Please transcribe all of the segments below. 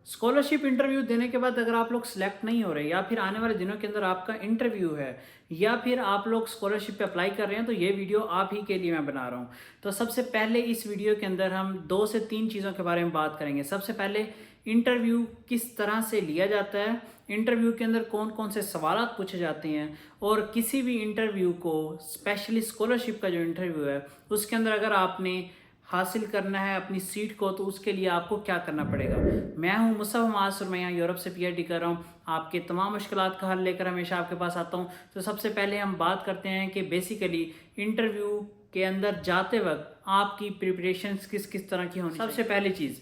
Scholarship interview دینے کے بعد اگر آپ لوگ سلیکٹ نہیں ہو رہے یا پھر آنے والے دنوں کے اندر آپ کا انٹرویو ہے یا پھر آپ لوگ اسکالرشپ پہ اپلائی کر رہے ہیں تو یہ ویڈیو آپ ہی کے لیے میں بنا رہا ہوں۔ تو سب سے پہلے اس ویڈیو کے اندر ہم 2 سے 3 چیزوں کے بارے میں بات کریں گے۔ سب سے پہلے انٹرویو کس طرح سے لیا جاتا ہے، انٹرویو کے اندر کون کون سے سوالات پوچھے جاتے ہیں، اور کسی بھی انٹرویو کو اسپیشلی اسکالرشپ کا جو انٹرویو ہے اس کے اندر اگر آپ نے حاصل کرنا ہے اپنی سیٹ کو تو اس کے لیے آپ کو کیا کرنا پڑے گا۔ میں ہوں مصطفیٰ معاذ اور میں یہاں یورپ سے پی ایچ ڈی کر رہا ہوں۔ آپ کے تمام مشکلات کا حل لے کر ہمیشہ آپ کے پاس آتا ہوں۔ تو سب سے پہلے ہم بات کرتے ہیں کہ بیسیکلی انٹرویو کے اندر جاتے وقت آپ کی پریپریشنز کس کس طرح کی ہونی چاہیے۔ سب سے پہلی چیز،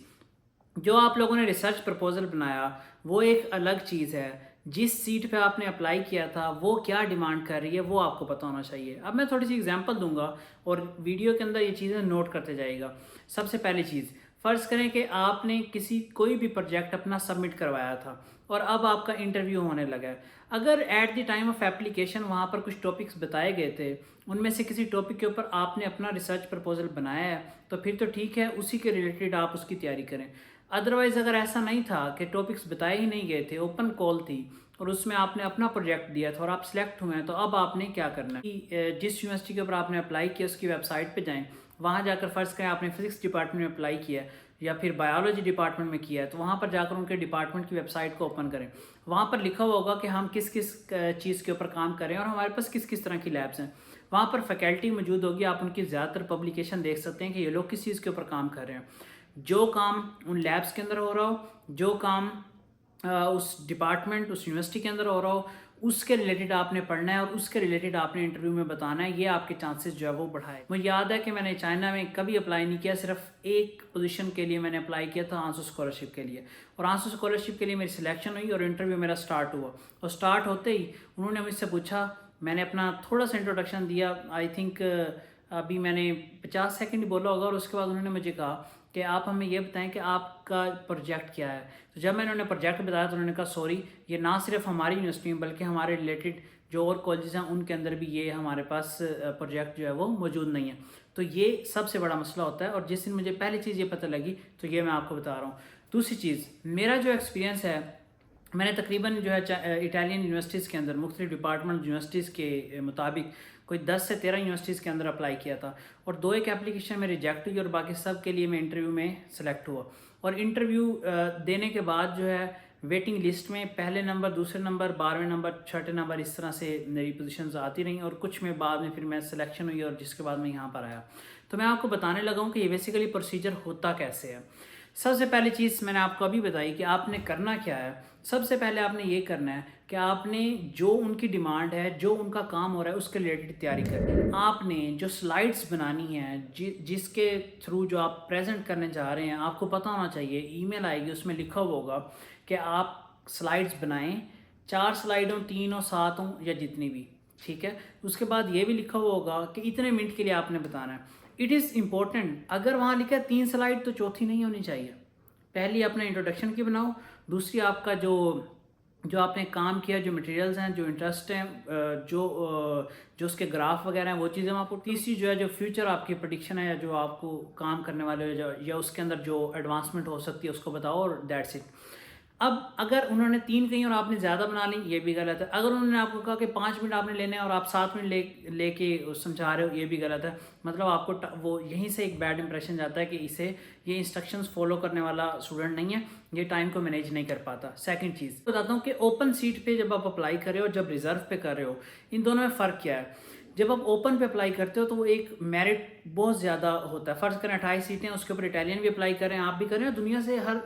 جو آپ لوگوں نے ریسرچ پرپوزل بنایا وہ ایک الگ چیز ہے، جس سیٹ پہ آپ نے اپلائی کیا تھا وہ کیا ڈیمانڈ کر رہی ہے وہ آپ کو پتہ ہونا چاہیے۔ اب میں تھوڑی سی اگزامپل دوں گا اور ویڈیو کے اندر یہ چیزیں نوٹ کرتے جائے گا۔ سب سے پہلی چیز، فرض کریں کہ آپ نے کوئی بھی پروجیکٹ اپنا سبمٹ کروایا تھا اور اب آپ کا انٹرویو ہونے لگا ہے۔ اگر at the time of application وہاں پر کچھ ٹاپکس بتائے گئے تھے، ان میں سے کسی ٹاپک کے اوپر آپ نے اپنا ریسرچ پرپوزل بنایا ہے تو پھر تو ٹھیک ہے، اسی کے ریلیٹڈ آپ اس کی تیاری کریں۔ ادروائز اگر ایسا نہیں تھا کہ ٹاپکس بتائے ہی نہیں گئے تھے، اوپن کال تھی اور اس میں آپ نے اپنا پروجیکٹ دیا تھا اور آپ سلیکٹ ہوئے ہیں، تو اب آپ نے کیا کرنا ہے، جس یونیورسٹی کے اوپر آپ نے اپلائی کیا اس کی ویب سائٹ پہ جائیں، وہاں جا کر فرض کریں آپ نے فزکس ڈپارٹمنٹ میں اپلائی کیا ہے یا پھر بایولوجی ڈپارٹمنٹ میں کیا ہے، تو وہاں پر جا کر ان کے ڈپارٹمنٹ کی ویب سائٹ کو اوپن کریں۔ وہاں پر لکھا ہوا ہوگا کہ ہم کس کس چیز کے اوپر کام کریں اور ہمارے پاس کس کس طرح کی لیبس ہیں۔ وہاں پر فیکلٹی موجود ہوگی، آپ ان کی زیادہ تر پبلیکیشن دیکھ سکتے ہیں کہ یہ لوگ کس چیز کے اوپر کام کر رہے ہیں۔ جو کام ان لیبس کے اندر ہو رہا ہو، جو کام اس ڈپارٹمنٹ اس یونیورسٹی کے اندر ہو رہا ہو، اس کے ریلیٹڈ آپ نے پڑھنا ہے اور اس کے ریلیٹڈ آپ نے انٹرویو میں بتانا ہے، یہ آپ کے چانسز جو ہے وہ بڑھائے۔ مجھے یاد ہے کہ میں نے چائنا میں کبھی اپلائی نہیں کیا، صرف ایک پوزیشن کے لیے میں نے اپلائی کیا تھا، آنسو اسکالرشپ کے لیے، اور آنسو اسکالرشپ کے لیے میری سلیکشن ہوئی اور انٹرویو میرا سٹارٹ ہوا، اور سٹارٹ ہوتے ہی انہوں نے مجھ سے پوچھا، میں نے اپنا تھوڑا سا انٹروڈکشن دیا، آئی تھنک ابھی میں نے 50 سیکنڈ بولا ہوگا، اور اس کے بعد انہوں نے مجھے کہا کہ آپ ہمیں یہ بتائیں کہ آپ کا پروجیکٹ کیا ہے۔ تو جب میں نے انہیں پروجیکٹ بتایا تو انہوں نے کہا سوری، یہ نہ صرف ہماری یونیورسٹی میں بلکہ ہمارے ریلیٹڈ جو اور کالجز ہیں ان کے اندر بھی یہ ہمارے پاس پروجیکٹ جو ہے وہ موجود نہیں ہے۔ تو یہ سب سے بڑا مسئلہ ہوتا ہے، اور جس دن مجھے پہلی چیز یہ پتہ لگی تو یہ میں آپ کو بتا رہا ہوں۔ دوسری چیز، میرا جو ایکسپیرینس ہے، میں نے تقریباً جو ہے اٹالین یونیورسٹیز کے اندر مختلف ڈپارٹمنٹ یونیورسٹیز کے مطابق کوئی 10 سے 13 یونیورسٹیز کے اندر اپلائی کیا تھا، اور 2 اپلیکیشن میں ریجیکٹ ہوئی اور باقی سب کے لیے میں انٹرویو میں سلیکٹ ہوا۔ اور انٹرویو دینے کے بعد جو ہے ویٹنگ لسٹ میں پہلے نمبر، دوسرے نمبر، 12ویں نمبر، چھٹے نمبر، اس طرح سے میری پوزیشنز آتی رہیں، اور کچھ میں بعد میں پھر میں سلیکشن ہوئی اور جس کے بعد میں یہاں پر آیا۔ تو میں آپ کو بتانے لگا ہوں کہ یہ بیسیکلی پروسیجر ہوتا کیسے ہے۔ سب سے پہلی چیز میں نے آپ کو ابھی بتائی کہ آپ نے کرنا کیا ہے۔ سب سے پہلے آپ نے یہ کرنا ہے کہ آپ نے جو ان کی ڈیمانڈ ہے، جو ان کا کام ہو رہا ہے اس کے ریلیٹڈ تیاری کرنی ہے۔ آپ نے جو سلائڈز بنانی ہیں، جس کے تھرو جو آپ پریزنٹ کرنے جا رہے ہیں، آپ کو پتہ ہونا چاہیے، ای میل آئے گی اس میں لکھا ہوا ہوگا کہ آپ سلائڈز بنائیں، 4 سلائڈ ہوں، 3 ہوں، 7 ہوں، یا جتنی بھی، ٹھیک ہے۔ اس کے بعد یہ بھی لکھا ہوا ہوگا کہ اتنے منٹ کے لیے آپ نے بتانا ہے۔ اٹ از امپورٹنٹ، اگر وہاں لکھا ہے 3 سلائڈ تو چوتھی نہیں ہونی چاہیے۔ پہلی اپنے انٹروڈکشن کی بناؤ، دوسری آپ کا جو آپ نے کام کیا، جو مٹیریلز ہیں، جو انٹرسٹ ہیں، جو اس کے گراف وغیرہ ہیں وہ چیزیں وہاں پر۔ تیسری جو ہے جو فیوچر آپ کی پریڈکشن ہے، یا جو آپ کو کام کرنے والے یا اس کے اندر جو ایڈوانسمنٹ ہو سکتی ہے اس کو بتاؤ، اور دیٹس اٹ۔ اب اگر انہوں نے 3 کہیں اور آپ نے زیادہ بنا لی، یہ بھی غلط ہے۔ اگر انہوں نے آپ کو کہا کہ 5 منٹ آپ نے لینے ہیں اور آپ 7 منٹ لے کے سمجھا رہے ہو، یہ بھی غلط ہے۔ مطلب آپ کو وہ یہیں سے ایک بیڈ امپریشن جاتا ہے کہ یہ انسٹرکشنز فالو کرنے والا اسٹوڈنٹ نہیں ہے، یہ ٹائم کو مینیج نہیں کر پاتا۔ سیکنڈ چیز بتاتا ہوں کہ اوپن سیٹ پہ جب آپ اپلائی کر رہے ہو، جب ریزرو پہ کر رہے ہو، ان دونوں میں فرق کیا ہے۔ جب آپ اوپن پہ اپلائی کرتے ہو تو وہ ایک میرٹ بہت زیادہ ہوتا ہے۔ فرض کریں 28 سیٹیں، اس کے اوپر اٹالین بھی اپلائی کریں، آپ بھی کریں، اور دنیا سے ہر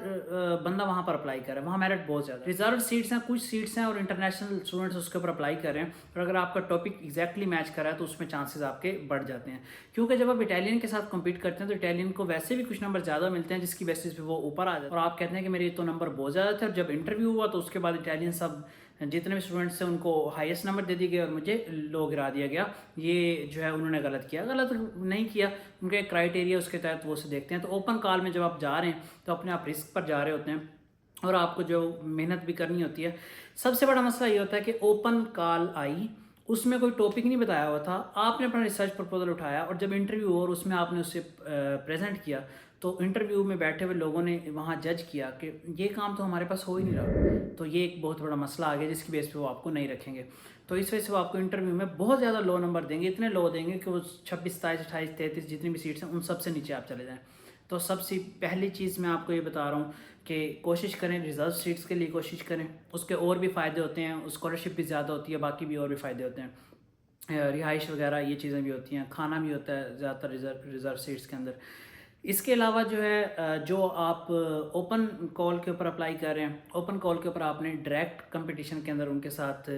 بندہ وہاں پر اپلائی کرے، وہاں میرٹ بہت زیادہ ہے۔ ریزرو سیٹس ہیں، کچھ سیٹس ہیں، اور انٹرنیشنل اسٹوڈنٹس اس کے اوپر اپلائی کر رہے ہیں، اور اگر آپ کا ٹاپک ایگزیکٹلی میچ کر رہا ہے تو اس میں چانسز آپ کے بڑھ جاتے ہیں، کیونکہ جب آپ اٹالین کے ساتھ کمپیٹ کرتے ہیں تو اٹالین کو ویسے بھی کچھ نمبر زیادہ ملتے ہیں، جس کی بیسس پہ وہ اوپر آ جاتے ہیں، اور آپ کہتے ہیں کہ میرے تو نمبر بہت زیادہ تھے، اور جب انٹرویو ہوا تو اس کے بعد اٹالین سب جتنے بھی اسٹوڈنٹس تھے ان کو ہائیسٹ نمبر دے دی گئے اور مجھے لو گرا دیا گیا۔ یہ جو ہے انہوں نے غلط کیا، غلط نہیں کیا، ان کا ایک کرائٹیریا اس کے تحت وہ سے دیکھتے ہیں۔ تو اوپن کال میں جب آپ جا رہے ہیں تو اپنے آپ رسک پر جا رہے ہوتے ہیں، اور آپ کو جو محنت بھی کرنی ہوتی ہے۔ سب سے بڑا مسئلہ یہ ہوتا ہے کہ اوپن کال آئی، اس میں کوئی ٹاپک نہیں بتایا ہوا تھا، آپ نے اپنا ریسرچ پرپوزل اٹھایا، اور جب انٹرویو ہو اور اس میں آپ نے اسے پریزنٹ کیا تو انٹرویو میں بیٹھے ہوئے لوگوں نے وہاں جج کیا کہ یہ کام تو ہمارے پاس ہو ہی نہیں رہا، تو یہ ایک بہت بڑا مسئلہ آ گیا جس کی بیس پہ وہ آپ کو نہیں رکھیں گے. تو اس وجہ سے وہ آپ کو انٹرویو میں بہت زیادہ لو نمبر دیں گے، اتنے لو دیں گے کہ وہ 26 27 28 33 جتنی بھی سیٹس ہیں ان سب سے نیچے آپ چلے جائیں. تو سب سے پہلی چیز میں آپ کو یہ بتا رہا ہوں کہ کوشش کریں ریزرو سیٹس کے لیے کوشش کریں. اس کے اور بھی فائدے ہوتے ہیں، اسکالرشپ بھی زیادہ ہوتی ہے، باقی بھی اور بھی فائدے ہوتے ہیں، رہائش وغیرہ یہ چیزیں بھی ہوتی ہیں، کھانا بھی ہوتا ہے زیادہ تر ریزرو سیٹس کے اندر. اس کے علاوہ جو ہے جو آپ اوپن کال کے اوپر اپلائی کر رہے ہیں، اوپن کال کے اوپر آپ نے ڈائریکٹ کمپٹیشن کے اندر ان کے ساتھ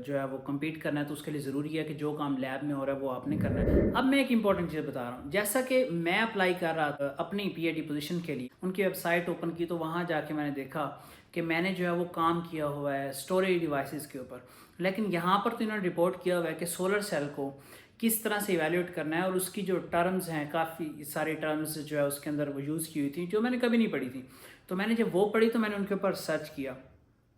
جو ہے وہ کمپیٹ کرنا ہے، تو اس کے لیے ضروری ہے کہ جو کام لیب میں ہو رہا ہے وہ آپ نے کرنا ہے. اب میں ایک امپورٹنٹ چیز بتا رہا ہوں، جیسا کہ میں اپلائی کر رہا تھا اپنی پی ایچ ڈی پوزیشن کے لیے، ان کی ویب سائٹ اوپن کی تو وہاں جا کے میں نے دیکھا کہ میں نے جو ہے وہ کام کیا ہوا ہے اسٹوریج ڈیوائسز کے اوپر، لیکن یہاں پر تو انہوں نے رپورٹ کیا ہوا ہے کہ سولر سیل کو کس طرح سے ایویلیویٹ کرنا ہے، اور اس کی جو ٹرمز ہیں کافی سارے ٹرمز جو ہے اس کے اندر وہ یوز کی ہوئی تھیں جو میں نے کبھی نہیں پڑھی تھی. تو میں نے جب وہ پڑھی تو میں نے ان کے اوپر سرچ کیا،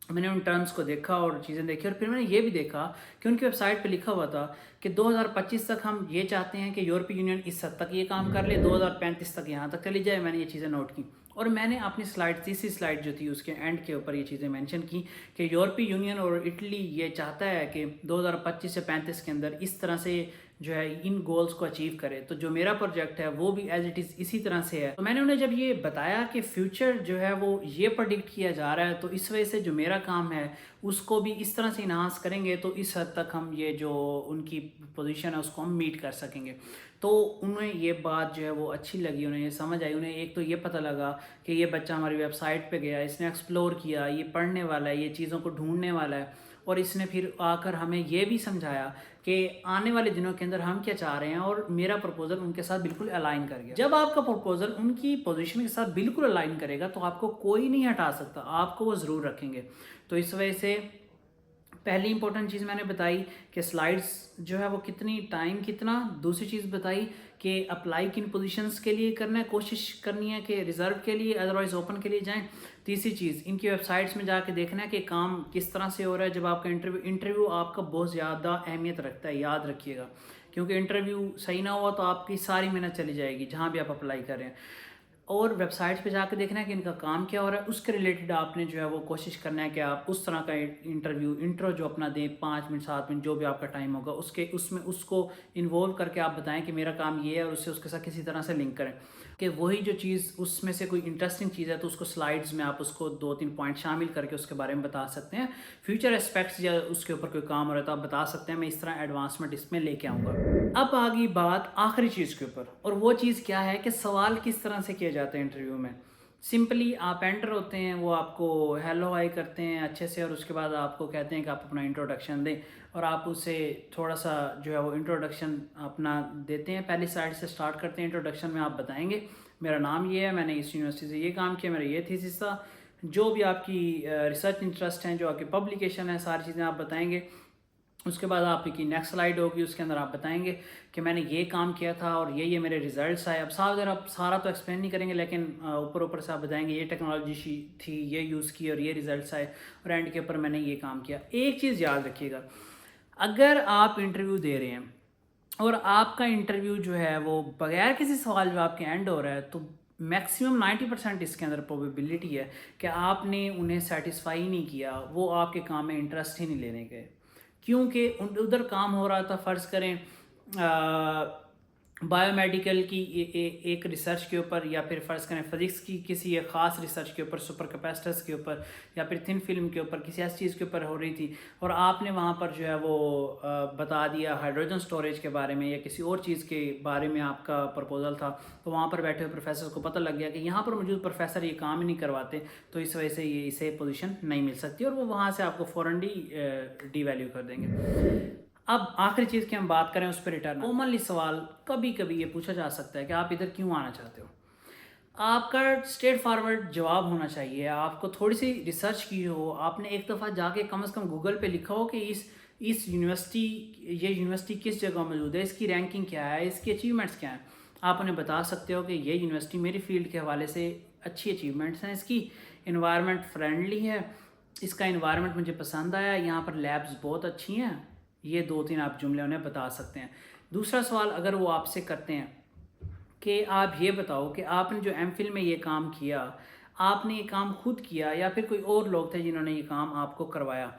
میں نے ان ٹرمز کو دیکھا اور چیزیں دیکھی، اور پھر میں نے یہ بھی دیکھا کہ ان کی ویب سائٹ پہ لکھا ہوا تھا کہ 2025 تک ہم یہ چاہتے ہیں کہ یورپی یونین اس حد تک یہ کام کر لے، 2035 تک یہاں تک چلی جائے. میں نے یہ چیزیں نوٹ کی، اور میں نے اپنی سلائڈ تیسری سلائڈ جو تھی اس کے اینڈ کے اوپر یہ چیزیں مینشن کی کہ یورپی یونین اور اٹلی یہ چاہتا ہے کہ 2025 سے 35 کے اندر اس طرح سے جو ہے ان گولز کو اچیو کرے. تو جو میرا پروجیکٹ ہے وہ بھی ایز اٹ از اسی طرح سے ہے. تو میں نے انہیں جب یہ بتایا کہ فیوچر جو ہے وہ یہ پرڈکٹ کیا جا رہا ہے، تو اس وجہ سے جو میرا کام ہے اس کو بھی اس طرح سے انہانس کریں گے تو اس حد تک ہم یہ جو ان کی پوزیشن ہے اس کو ہم میٹ کر سکیں گے. تو انہیں یہ بات جو ہے وہ اچھی لگی، انہیں یہ سمجھ آئی، انہیں ایک تو یہ پتہ لگا کہ یہ بچہ ہماری ویب سائٹ پہ گیا، اس نے ایکسپلور کیا، یہ پڑھنے والا ہے، یہ چیزوں کو ڈھونڈنے والا ہے، اور اس نے پھر آ کر ہمیں یہ بھی سمجھایا کہ آنے والے دنوں کے اندر ہم کیا چاہ رہے ہیں، اور میرا پرپوزل ان کے ساتھ بالکل الائن کر گیا. جب آپ کا پرپوزل ان کی پوزیشن کے ساتھ بالکل الائن کرے گا تو آپ کو کوئی نہیں ہٹا سکتا، آپ کو وہ ضرور رکھیں گے. تو اس وجہ سے پہلی امپورٹنٹ چیز میں نے بتائی کہ سلائڈز جو ہے وہ کتنی ٹائم کتنا. دوسری چیز بتائی کہ اپلائی کن پوزیشنز کے لیے کرنا ہے، کوشش کرنی ہے کہ ریزرو کے لیے ادروائز اوپن کے لیے جائیں. تیسری چیز ان کی ویب سائٹس میں جا کے دیکھنا ہے کہ کام کس طرح سے ہو رہا ہے. جب آپ کا انٹرویو آپ کا بہت زیادہ اہمیت رکھتا ہے، یاد رکھیے گا، کیونکہ انٹرویو صحیح نہ ہوا تو آپ کی ساری محنت چلی جائے گی جہاں بھی آپ اپلائی کر رہے ہیں. اور ویب سائٹس پہ جا کے دیکھنا ہے کہ ان کا کام کیا ہو رہا ہے، اس کے ریلیٹڈ آپ نے جو ہے وہ کوشش کرنا ہے کہ آپ اس طرح کا انٹرو جو اپنا دیں، 5 منٹ 7 منٹ جو بھی آپ کا ٹائم ہوگا اس میں اس کو انوالو کر کے آپ بتائیں کہ میرا کام یہ ہے، اور اس کے ساتھ کسی طرح سے لنک کریں کہ وہی جو چیز اس میں سے کوئی انٹرسٹنگ چیز ہے تو اس کو سلائڈز میں آپ اس کو 2-3 پوائنٹ شامل کر کے اس کے بارے میں بتا سکتے ہیں. فیوچر اسپیکٹس یا اس کے اوپر کوئی کام ہو رہا ہے تو آپ بتا سکتے ہیں، میں اس طرح ایڈوانسمنٹ اس میں لے کے آؤں گا. اب آگئی بات آخری چیز کے اوپر، اور وہ چیز کیا ہے کہ سوال کس طرح سے کیا جاتا ہے انٹرویو میں. سمپلی آپ انٹر ہوتے ہیں، وہ آپ کو ہیلو ہائی کرتے ہیں اچھے سے، اور اس کے بعد آپ کو کہتے ہیں کہ آپ اپنا انٹروڈکشن دیں، اور آپ اسے تھوڑا سا جو ہے وہ انٹروڈکشن اپنا دیتے ہیں. پہلی سلائڈ سے سٹارٹ کرتے ہیں. انٹروڈکشن میں آپ بتائیں گے میرا نام یہ ہے، میں نے اس یونیورسٹی سے یہ کام کیا، میرا یہ تھیسس تھا، جو بھی آپ کی ریسرچ انٹرسٹ ہیں، جو آپ کی پبلیکیشن ہے، ساری چیزیں آپ بتائیں گے. اس کے بعد آپ کی نیکسٹ سلائیڈ ہوگی، اس کے اندر آپ بتائیں گے کہ میں نے یہ کام کیا تھا اور یہ میرے ریزلٹس آئے. اب آپ سارا تو ایکسپلین نہیں کریں گے، لیکن اوپر سے آپ بتائیں گے یہ ٹیکنالوجی تھی، یہ یوز کی اور یہ ریزلٹس آئے، اور اینڈ کے اوپر میں نے یہ کام کیا. ایک چیز یاد رکھیے گا، اگر آپ انٹرویو دے رہے ہیں اور آپ کا انٹرویو جو ہے وہ بغیر کسی سوال جواب کے اینڈ ہو رہا ہے، تو میکسیمم 90% اس کے اندر پروبیبلٹی ہے کہ آپ نے انہیں سیٹسفائی نہیں کیا، وہ آپ کے کام میں انٹرسٹ ہی نہیں لینے گئے. کیونکہ ادھر کام ہو رہا تھا، فرض کریں بایو میڈیکل کی ایک ریسرچ کے اوپر، یا پھر فرض کریں فزکس کی کسی ایک خاص ریسرچ کے اوپر، سپر کیپیسٹرز کے اوپر، یا پھر تھن فلم کے اوپر، کسی ایسی چیز کے اوپر ہو رہی تھی، اور آپ نے وہاں پر جو ہے وہ بتا دیا ہائیڈروجن سٹوریج کے بارے میں یا کسی اور چیز کے بارے میں آپ کا پرپوزل تھا. تو وہاں پر بیٹھے ہوئے پروفیسر کو پتہ لگ گیا کہ یہاں پر موجود پروفیسر یہ کام ہی نہیں کرواتے، تو اس وجہ سے یہ اسے پوزیشن نہیں مل سکتی، اور وہ وہاں سے آپ کو فوراً ڈی ویلیو کر دیں گے. اب آخری چیز کی ہم بات کریں اس پہ ریٹرن. کامنلی سوال کبھی کبھی یہ پوچھا جا سکتا ہے کہ آپ ادھر کیوں آنا چاہتے ہو. آپ کا اسٹریٹ فارورڈ جواب ہونا چاہیے. آپ کو تھوڑی سی ریسرچ کی ہو، آپ نے ایک دفعہ جا کے کم از کم گوگل پہ لکھا ہو کہ اس یونیورسٹی کس جگہ موجود ہے، اس کی رینکنگ کیا ہے، اس کی اچیومنٹس کیا ہیں. آپ انہیں بتا سکتے ہو کہ یہ یونیورسٹی میری فیلڈ کے حوالے سے اچھی اچیومنٹس ہیں، اس کی انوائرمنٹ فرینڈلی ہے، اس کا انوائرمنٹ مجھے پسند آیا، یہاں پر لیبز بہت اچھی ہیں. یہ 2-3 آپ جملے انہیں بتا سکتے ہیں. دوسرا سوال اگر وہ آپ سے کرتے ہیں کہ آپ یہ بتاؤ کہ آپ نے جو ایم فل میں یہ کام کیا، آپ نے یہ کام خود کیا یا پھر کوئی اور لوگ تھے جنہوں نے یہ کام آپ کو کروایا؟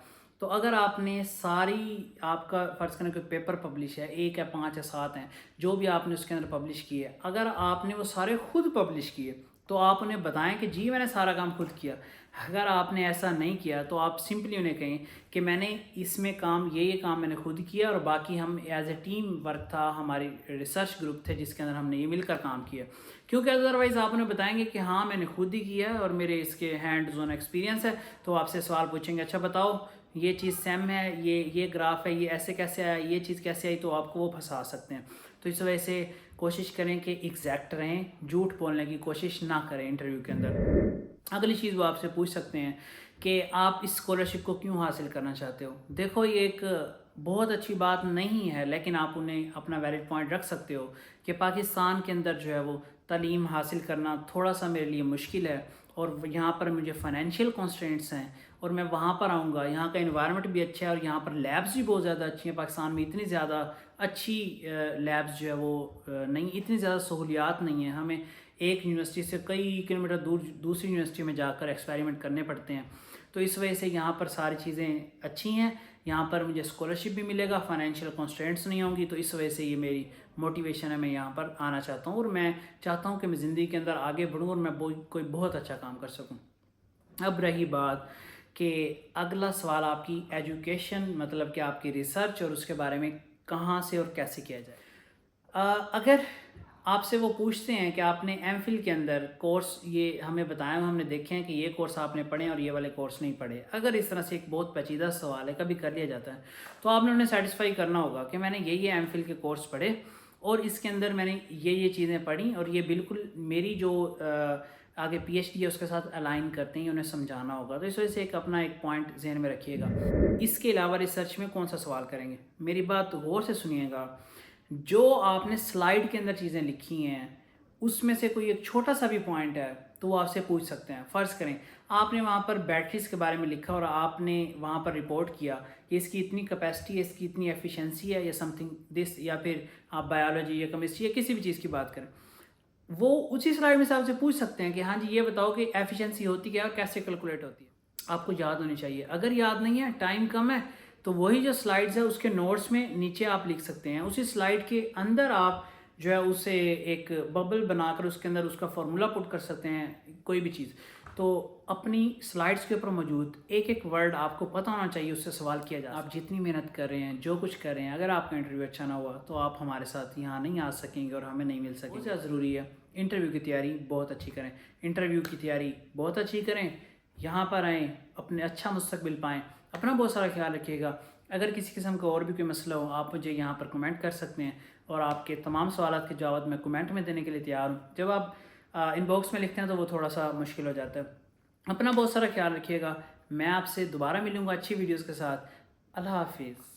تو اگر آپ نے ساری، آپ کا فرض کریں کہ پیپر پبلش ہے، 1 ہے 5 ہے 7 ہیں، جو بھی آپ نے اس کے اندر پبلش کیے، اگر آپ نے وہ سارے خود پبلش کیے تو آپ انہیں بتائیں کہ جی میں نے سارا کام خود کیا۔ اگر آپ نے ایسا نہیں کیا تو آپ سمپلی انہیں کہیں کہ میں نے اس میں کام، یہ کام میں نے خود کیا، اور باقی ہم ایز اے ٹیم ورک تھا، ہماری ریسرچ گروپ تھے جس کے اندر ہم نے یہ مل کر کام کیا۔ کیونکہ ادروائز آپ انہیں بتائیں گے کہ ہاں میں نے خود ہی کیا ہے اور میرے اس کے ہینڈ زون ایکسپیرینس ہے، تو آپ سے سوال پوچھیں گے اچھا بتاؤ یہ چیز سیم ہے، یہ گراف ہے، یہ ایسے کیسے آیا، یہ چیز کیسے آئی، تو آپ کو وہ پھنسا سکتے ہیں۔ تو اس وجہ سے کوشش کریں کہ ایگزیکٹ رہیں، جھوٹ بولنے کی کوشش نہ کریں انٹرویو کے اندر۔ اگلی چیز وہ آپ سے پوچھ سکتے ہیں کہ آپ اس اسکالرشپ کو کیوں حاصل کرنا چاہتے ہو۔ دیکھو یہ ایک بہت اچھی بات نہیں ہے، لیکن آپ انہیں اپنا ویلڈ پوائنٹ رکھ سکتے ہو کہ پاکستان کے اندر جو ہے وہ تعلیم حاصل کرنا تھوڑا سا میرے لیے مشکل ہے، اور یہاں پر مجھے فائنینشیل کنسٹرینٹس ہیں، اور میں وہاں پر آؤں گا، یہاں کا انوائرمنٹ بھی اچھا ہے اور یہاں پر لیبس بھی بہت زیادہ اچھی ہیں۔ پاکستان میں اتنی زیادہ اچھی لیبس جو ہے وہ نہیں، اتنی زیادہ سہولیات نہیں ہیں، ہمیں ایک یونیورسٹی سے کئی کلومیٹر دور دوسری یونیورسٹی میں جا کر ایکسپیریمنٹ کرنے پڑتے ہیں۔ تو اس وجہ سے یہاں پر ساری چیزیں اچھی ہیں، یہاں پر مجھے اسکالرشپ بھی ملے گا، فائنینشیل کنسٹرینٹس نہیں ہوں گی، تو اس وجہ سے یہ میری موٹیویشن ہے، میں یہاں پر آنا چاہتا ہوں، اور میں چاہتا ہوں کہ میں زندگی کے اندر آگے بڑھوں اور میں کوئی بہت اچھا کام کر سکوں۔ اب رہی بات کہ اگلا سوال آپ کی ایجوکیشن، مطلب کہ آپ کی ریسرچ اور اس کے بارے میں کہاں سے اور کیسے کیا جائے۔ اگر آپ سے وہ پوچھتے ہیں کہ آپ نے ایم فل کے اندر کورس یہ ہمیں بتایا، ہم نے دیکھے ہیں کہ یہ کورس آپ نے پڑھے اور یہ والے کورس نہیں پڑھے، اگر اس طرح سے ایک بہت پیچیدہ سوال ہے، کبھی کر لیا جاتا ہے، تو آپ نے انہیں سیٹسفائی کرنا ہوگا کہ میں نے یہ ایم فل کے کورس پڑھے اور اس کے اندر میں نے یہ چیزیں پڑھی، اور یہ بالکل میری جو آگے پی ایچ ڈی ہے اس کے ساتھ الائن کرتے ہیں، انہیں سمجھانا ہوگا۔ تو اس وجہ سے اپنا ایک پوائنٹ ذہن میں رکھیے گا۔ اس کے علاوہ ریسرچ میں کون سا سوال کریں گے، میری بات غور سے سنیے گا۔ جو آپ نے سلائیڈ کے اندر چیزیں لکھی ہیں اس میں سے کوئی ایک چھوٹا سا بھی پوائنٹ ہے تو وہ آپ سے پوچھ سکتے ہیں۔ فرض کریں آپ نے وہاں پر بیٹریز کے بارے میں لکھا اور آپ نے وہاں پر رپورٹ کیا کہ اس کی اتنی کیپیسٹی ہے، اس کی اتنی ایفیشنسی ہے، یا سم تھنگ دس، یا پھر آپ بایولوجی یا کیمسٹری یا کسی بھی چیز کی بات کریں، وہ اسی سلائیڈ میں سے آپ سے پوچھ سکتے ہیں کہ ہاں جی یہ بتاؤ کہ ایفیشنسی ہوتی کیا ہے اور کیسے کیلکولیٹ ہوتی ہے۔ آپ کو یاد ہونی چاہیے۔ اگر یاد نہیں ہے، ٹائم کم ہے، تو وہی جو سلائیڈز ہے اس کے نوٹس میں نیچے آپ لکھ سکتے ہیں، اسی سلائیڈ کے اندر آپ جو ہے اسے ایک ببل بنا کر اس کے اندر اس کا فارمولا پٹ کر سکتے ہیں، کوئی بھی چیز۔ تو اپنی سلائیڈز کے اوپر موجود ایک ایک ورڈ آپ کو پتہ ہونا چاہیے، اس سے سوال کیا جائے۔ آپ جتنی محنت کر رہے ہیں، جو کچھ کر رہے ہیں، اگر آپ کا انٹرویو اچھا نہ ہوا تو آپ ہمارے ساتھ یہاں نہیں آ سکیں گے اور ہمیں نہیں مل سکیں گے۔ بہت زیادہ ضروری ہے انٹرویو کی تیاری بہت اچھی کریں، انٹرویو کی تیاری بہت اچھی کریں، یہاں پر آئیں، اپنے اچھا مستقبل پائیں، اپنا بہت سارا خیال رکھیے گا۔ اگر کسی قسم کا اور بھی کوئی مسئلہ ہو آپ مجھے یہاں پر کمنٹ کر سکتے ہیں، اور آپ کے تمام سوالات کے جواب میں کمنٹ میں دینے کے لیے تیار ہوں۔ جب آپ ان باکس میں لکھتے ہیں تو وہ تھوڑا سا مشکل ہو جاتا ہے۔ اپنا بہت سارا خیال رکھیے گا، میں آپ سے دوبارہ ملوں گا اچھی ویڈیوز کے ساتھ۔ اللہ حافظ۔